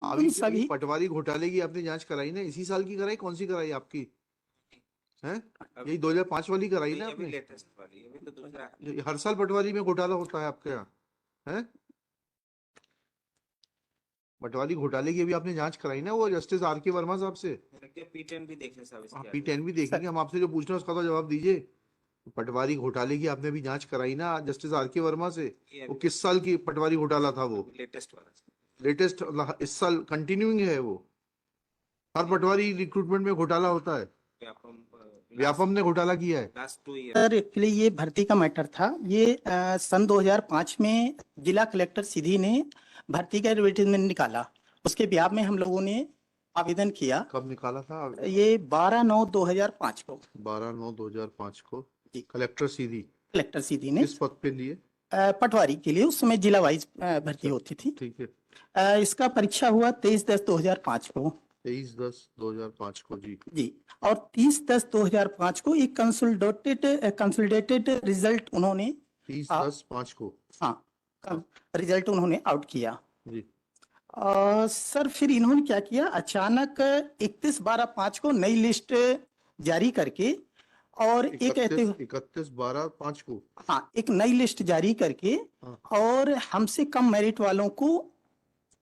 अभी सभी पटवारी घोटाले की आपने जांच कराई ना, इसी साल की कराई, कौन सी कराई आपकी है? यही 2005 वाली कराई ना आपने? लेटेस्ट वाली, अभी तो दूसरा। हर साल पटवारी में घोटाला होता है आपके यहाँ है? पटवारी घोटाले की अभी आपने जांच कराई ना, वो जस्टिस आर के वर्मा साहब से? P10 भी देख ले साहब इसके आगे। P10 भी देखेंगे हम, आपसे जो पूछना है उसका तो जवाब दीजिए। पटवारी घोटाले की आपने भी जांच कराई ना जस्टिस आर के वर्मा से? वो किस साल की पटवारी घोटाला था वो? लेटेस्ट वाला। लेटेस्ट इस साल कंटिन्यूइंग है वो? हर पटवारी रिक्रूटमेंट में घोटाला होता है? व्यापम ने घोटाला किया है लास्ट 2 ईयर। सर एक्चुअली ये भर्ती का मैटर था। ये सन 2005 में जिला कलेक्टर सीधी ने भर्ती का एडवर्टीजमेंट निकाला, उसके ब्याह में हम लोगों ने आवेदन किया। कब निकाला था? ये 12/9/2005 को। 12/9/2005 को जी। कलेक्टर सीधी कलेक्टर सीधी ने किस पद पे लिए? पटवारी के लिए, उस समय जिला वाइज भर्ती होती थी। ठीक है। इसका परीक्षा हुआ 23/10/2005 को। 23/10/2005 को जी। और 30/10/2005 को एक कंसोलिडेटेड रिजल्ट उन्होंने 30/10/5 को हाँ रिजल्ट उन्होंने आउट किया जी। सर फिर इन्होंने क्या किया, अचानक 31/12/5 को नई लिस्ट जारी करके, और एक कहते 31/12/5 को एक नई लिस्ट जारी करके और हमसे कम मेरिट वालों को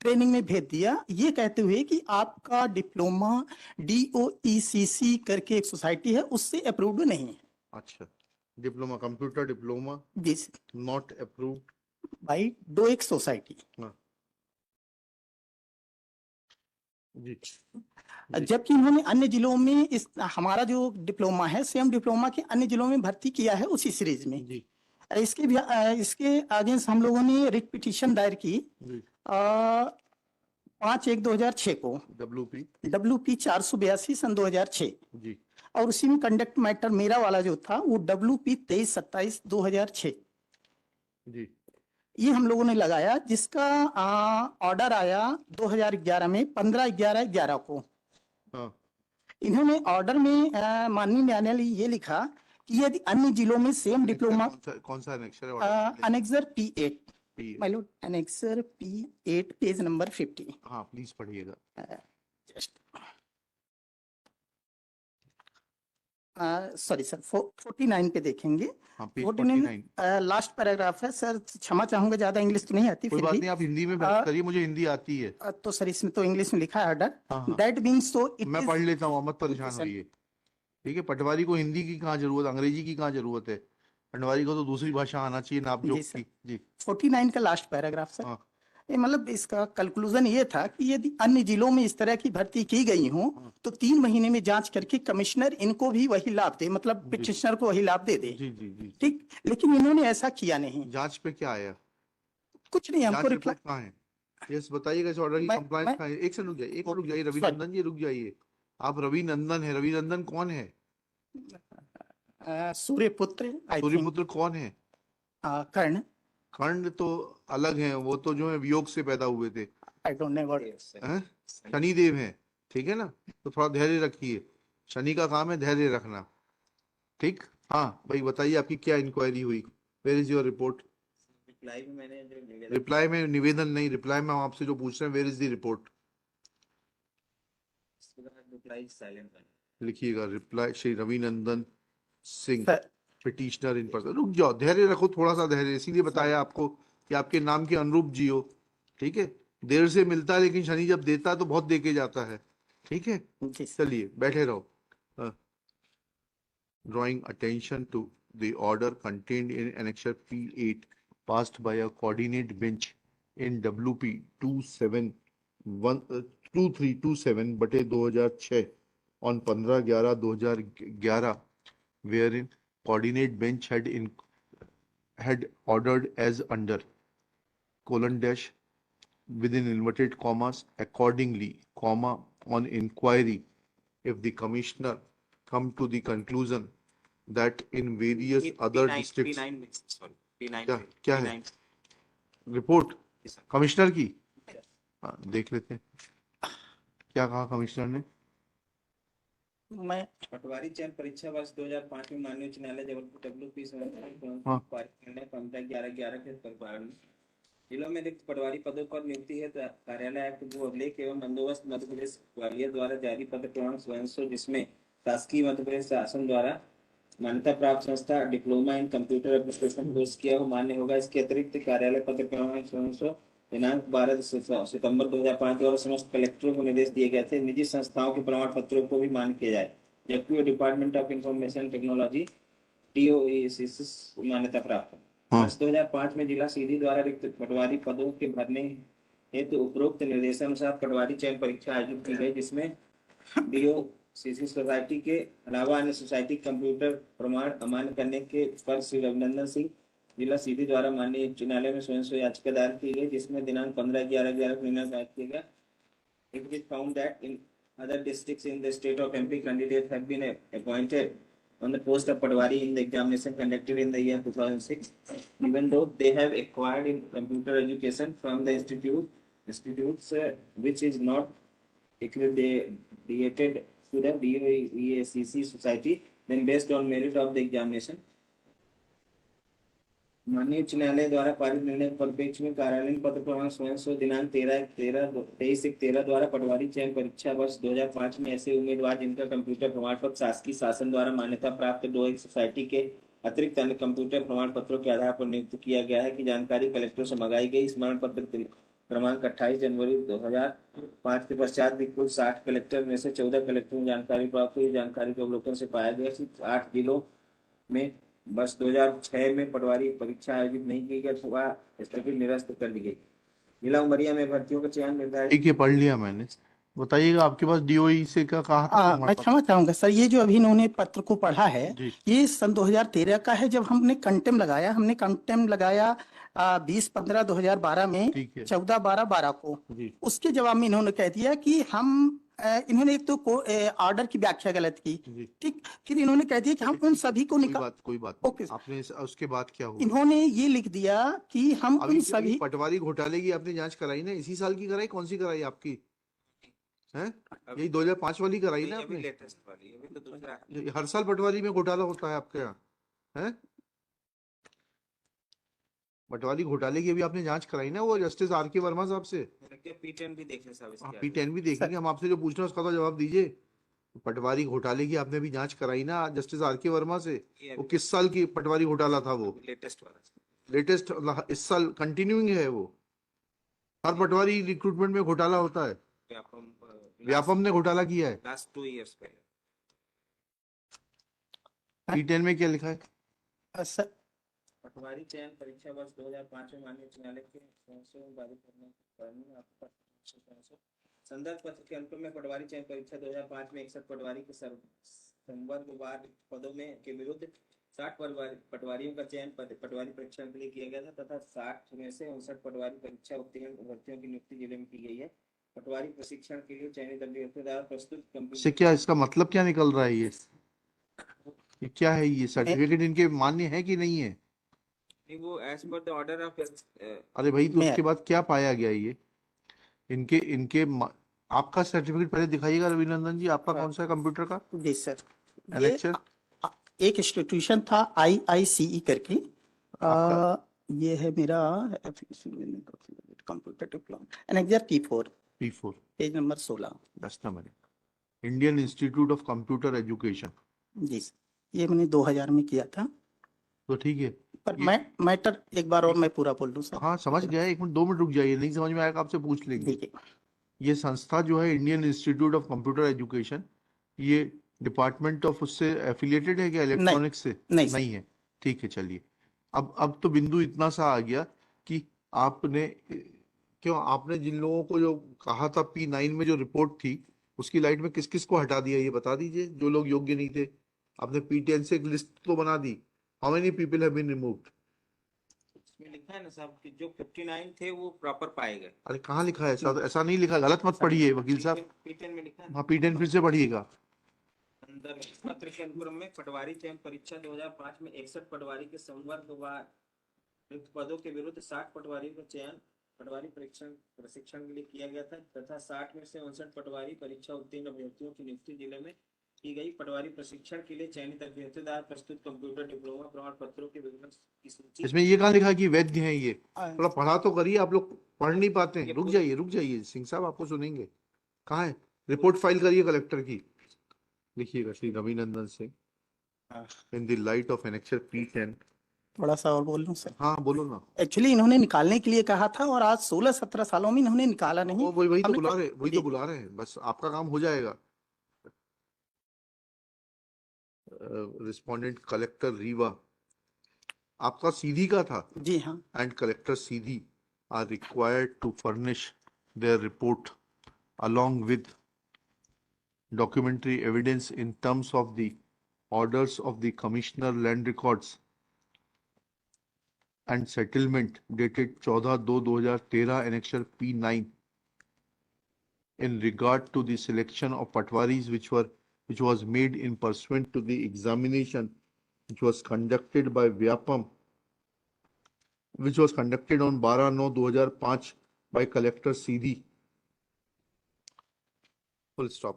ट्रेनिंग में भेज दिया, ये कहते हुए कि आपका डिप्लोमा DOECC करके एक सोसाइटी है उससे अप्रूव्ड नहीं है। अच्छा, डिप्लोमा, कंप्यूटर डिप्लोमा जी not approved by DOEX society. जी। जबकि इन्होंने अन्य जिलों में इस हमारा जो डिप्लोमा है सेम डिप्लोमा के अन्य जिलों में भर्ती किया है उसी सीरीज में जी। इसके अगेंस्ट हम लोगों ने रिट पिटीशन दायर की 5/1/2006 को, WP 482 सन 2006 जी। और उसी में कंडक्ट मैटर मेरा वाला जो था वो WP 23/27/2006 जी। ये हम लोगों ने लगाया, जिसका ऑर्डर आया 2011 में 15/11/11 को। इन्होंने ऑर्डर में माननीय न्यायालय ये लिखा कि यदि अन्य जिलों में सेम डिप्लोमा, कौन सा अनेक्सर है? Annexure P8 annexure P8 page number 50। हाँ प्लीज पढ़िएगा। सॉरी सर 49 पे देखेंगे। हाँ, 49 लास्ट पैराग्राफ है सर, क्षमा चाहूंगा ज्यादा इंग्लिश तो नहीं आती। कोई बात नहीं, आप हिंदी में बात करिए, मुझे हिंदी आती है। तो सर इसमें तो इंग्लिश में लिखा है ऑर्डर, दैट बीइंग सो मैं पढ़ लेता हूँ, मत परेशान होइए। ठीक है, पटवारी को हिंदी की कहाँ जरूरत, अंग्रेजी की कहाँ जरूरत है? पटवारी को तो दूसरी भाषा आना चाहिए नापजोक की। जी 49 का लास्ट पैराग्राफ सर। ये मतलब इसका कंक्लूजन ये था कि यदि अन्य जिलों में इस तरह की भर्ती की गई हो तो 3 महीने में जांच करके कमिश्नर इनको भी वही लाभ दे, मतलब पिटिशनर को वही लाभ दे दे। ठीक, लेकिन इन्होंने ऐसा किया नहीं। जांच पे क्या आया? कुछ नहीं, हमको रिप्लाई कहाँ है? यस बताइएगा, इस ऑर्डर की कंप्लायंस कहाँ है? एक से रुक जाइए रविनंदन जी, रुक जाइए। आप रविनंदन है, रविनंदन कौन है? सूर्यपुत्र कौन है? कर्ण। कर्ण तो अलग है, वो तो जो है वियोग से पैदा हुए थे। I don't know what. Shanidev है, ठीक है ना? तो थोड़ा धैर्य रखिए, शनि का काम है धैर्य रखना। ठीक, हाँ भाई बताइए आपकी क्या इंक्वायरी हुई? Where is your report? Reply में निवेदन नहीं, रिप्लाई में हम आपसे जो पूछ रहे हैं, वेयर इज द रिपोर्ट? लिखिएगा, reply Shri Ravinandan Singh petitioner in person. रुक जाओ, धैर्य रखो, थोड़ा सा धैर्य, इसीलिए बताया आपको कि आपके नाम के अनुरूप जियो। ठीक है, देर से मिलता है लेकिन शनि जब देता है तो बहुत दे के जाता है। ठीक है, चलिए बैठे रहो। Drawing attention to the order contained in annexure P8 passed by a coordinate bench in WP 2327/2006 on 15/11/2011, wherein coordinate bench had ordered as under :dash within inverted commas accordingly, on inquiry, if the commissioner come to the conclusion that in various other districts क्या है report commissioner की? देख लेते हैं क्या कहा commissioner ने। मैं पटवारी चयन परीक्षा वर्ष 2005 में माननीय उच्च न्यायालय जबलपुर WP 15/11/11 के जिलों में रिक्त पटवारी पदों पर नियुक्ति है कार्यालय आयुक्त भू अभिलेख एवं बंदोबस्त मध्य प्रदेश ग्वालियर द्वारा जारी पत्र प्रमाण स्वयं जिसमें शासकीय मध्य प्रदेश शासन द्वारा मान्यता प्राप्त संस्था diploma in computer application course किया हो मान्य होगा। इसके अतिरिक्त कार्यालय पत्र प्रमाण स्वयं दिनांक 12 सितंबर 2005 द्वारा समस्त कलेक्टरों को निर्देश दिए गए थे निजी संस्थाओं के प्रमाण पत्रों को भी मान्य किया जाए, जबकि वो department of information technology DOE मान्यता प्राप्त है। वर्ष 2005 में जिला सीधी द्वारा रिक्त पटवारी पदों के भरने हेतु उपरोक्त निर्देशानुसार पटवारी चयन परीक्षा आयोजित की गई, जिसमें DOCC सोसाइटी के अलावा अन्य सोसाइटी कंप्यूटर प्रमाण अमान्य करने के पर श्री रविनंदन सिंह जिला सीधी द्वारा माननीय उच्च न्यायालय में स्वयं याचिका दायर की गई, जिसमें दिनांक 15/11/11 को निर्णय दायर किया गया। It is found that in other districts in the state of MP, candidates have been appointed on the post of Patwari in the examination conducted in the year 2006, even though they have acquired in computer education from the institutes which is not accredited to the DOEACC society, then based on merit of the examination. माननीय उच्च न्यायालय द्वारा पारित निर्णय परिप्रेक्ष में कार्यालयीन पत्र प्रमाण स्वयं दिनांक 23/13 द्वारा पटवारी चयन परीक्षा वर्ष 2005 में ऐसे उम्मीदवार जिनका कंप्यूटर प्रमाण पत्र शासकीय शासन द्वारा मान्यता प्राप्त DOE सोसाइटी के अतिरिक्त अन्य कंप्यूटर प्रमाण पत्रों के आधार पर नियुक्त किया गया है की जानकारी कलेक्टर से मंगाई गई। स्मरण पत्र क्रमांक 28 जनवरी 2005 के पश्चात भी कुल 60 कलेक्टर में से 14 कलेक्टर में जानकारी प्राप्त हुई। जानकारी के अवलोकन से पाया गया कि 8 जिलों में वर्ष 2006 में पटवारी परीक्षा आयोजित नहीं की गई अथवा स्थगित निरस्त कर दी गई। जिला उमरिया में भर्तियों का चयन निर्धारित। ठीक है, पढ़ लिया मैंने। बताइएगा आपके पास DOE से क्या कहा था? मैं क्षमा चाहूंगा सर, ये जो अभी इन्होंने पत्र को पढ़ा है जी। ये सन 2013 का है, जब हमने कंटेम लगाया 20/15/2012 में, ठीक है। 14/12/12 को। जी। उसके जवाब में इन्होंने कह दिया कि हम इन्होंने एक तो ऑर्डर की व्याख्या गलत की, जी। ठीक। फिर इन्होंने कह दिया कि हम उन सभी को निकाल। कोई बात ओके। आपने उसके बाद क्या हुआ? इन्होंने ये लिख दिया कि हम अभी उन सभी पटवारी घोटाले की आपने जांच कराई ना? इसी साल की कराई? कौन सी कराई आपकी? हैं? यही 2005 वाली कराई ना आपने? लेटेस्ट वाली, अभी तो दूसरा। हर साल पटवारी में घोटाला होता है आपके यहाँ? हैं? पटवारी घोटाले की अभी आपने जांच कराई ना, वो जस्टिस R.K. वर्मा साहब से? P10 भी देख लें साहब इसके आगे। P10 भी देखेंगे हम। आपसे जो पूछना है उसका तो जवाब दीजिए। पटवारी घोटाले की आपने भी जांच कराई ना जस्टिस R.K. वर्मा से? वो किस साल की पटवारी घोटाला था वो? लेटेस्ट वाला। लेटेस्ट इस साल कंटिन्यूइंग है वो। हर पटवारी रिक्रूटमेंट में घोटाला होता है। व्यापम ने घोटाला किया है लास्ट 2 इयर्स पहले। P10 में क्या लिखा है? सर पटवारी चयन परीक्षा वर्ष 2005 में माननीय उच्च न्यायालय के संदर्भ पत्र के अनुक्रम में पटवारी चयन परीक्षा 2005 में 61 पटवारी के संवर्गवार पदों में के विरुद्ध 60 पटवारियों का चयन पटवारी परीक्षा के लिए किया गया था तथा 60 में से 59 पटवारी परीक्षा उत्तीर्ण अभ्यर्थियों की नियुक्ति जिले में की गई है। पटवारी प्रशिक्षण के लिए चयनित अभ्यर्थियों द्वारा प्रस्तुत से क्या इसका मतलब क्या निकल रहा है? ये क्या है? ये सर्टिफिकेट इनके मान्य है कि नहीं है? वो as per the order of. अरे भाई, तो उसके बाद क्या पाया गया? ये इनके आपका सर्टिफिकेट पहले दिखाइएगा रविनंदन जी। आपका कौन सा है कंप्यूटर का? जी सर, एलेक्शन एक इंस्टीट्यूशन था IICE करके, ये है मेरा computer diploma annexure P4 page number 16, 10 number, Indian Institute of Computer Education. जी सर, ये मैंने 2000 में किया था। तो ठीक है, पर मैटर एक बार और मैं पूरा बोल दूं सर? हाँ समझ गया। 1 मिनट 2 मिनट रुक जाइए, नहीं समझ में आएगा आपसे पूछ लेंगे। ये संस्था जो है Indian Institute of Computer education, ये डिपार्टमेंट ऑफ उससे एफिलिएटेड है क्या? इलेक्ट्रॉनिक्स से नहीं है? ठीक है, चलिए। अब तो बिंदु इतना सा आ गया कि आपने जिन लोगों को जो कहा था P9 में जो रिपोर्ट थी उसकी लाइट में किस किस को हटा दिया, ये बता दीजिए। जो लोग योग्य नहीं थे, आपने P10 से एक लिस्ट तो बना दी। How many people have been removed? इसमें लिखा है ना साहब कि जो 59 थे वो प्रॉपर पाए गए। अरे कहाँ लिखा है? ऐसा नहीं लिखा, गलत मत पढ़िए वकील साहब। P10 में लिखा है। हाँ, P10 फिर से पढ़िएगा। पत्र के अनुक्रम में पटवारी चयन परीक्षा 2005 में 61 पटवारी के संवर्गवार रिक्त पदों के विरुद्ध 60 पटवारियों का चयन पटवारी प्रशिक्षण के लिए किया गया था तथा 60 में से 59 पटवारी परीक्षा उत्तीर्ण अभ्यर्थियों की नियुक्ति जिले में की गई। पटवारी प्रशिक्षण के लिए चयनित अभ्यर्थियों द्वारा प्रस्तुत कंप्यूटर डिप्लोमा प्रमाण पत्रों के विवरण की सूची। इसमें ये कहाँ लिखा है कि वैध हैं ये? हाँ। थोड़ा पढ़ा तो करिए, आप लोग पढ़ नहीं पाते हैं। रुक जाइए सिंह साहब, आपको सुनेंगे। कहाँ है? रिपोर्ट फाइल करिए कलेक्टर की, लिखिएगा Shri Ravinandan Singh in the light of annexure P10। थोड़ा सा और बोल लूं सर? हाँ बोलो ना। एक्चुअली इन्होंने निकालने के लिए कहा था और आज 16-17 सालों में इन्होंने निकाला नहीं। वो वही तो हमने बुला रहे, वही तो जी। बुला रहे हैं, बस आपका काम हो जाएगा। रिस्पोंडेंट कलेक्टर रीवा, आपका सीधी का था, जी हाँ। and collector CD are required to furnish their report along with documentary evidence in terms of the orders of the Commissioner Land Records and settlement dated 14/2/2013 annexure P9 in regard to the selection of patwaris which was made in pursuant to the examination which was conducted by Vyapam, which was conducted on 12/9/2005 by collector CD. Full stop.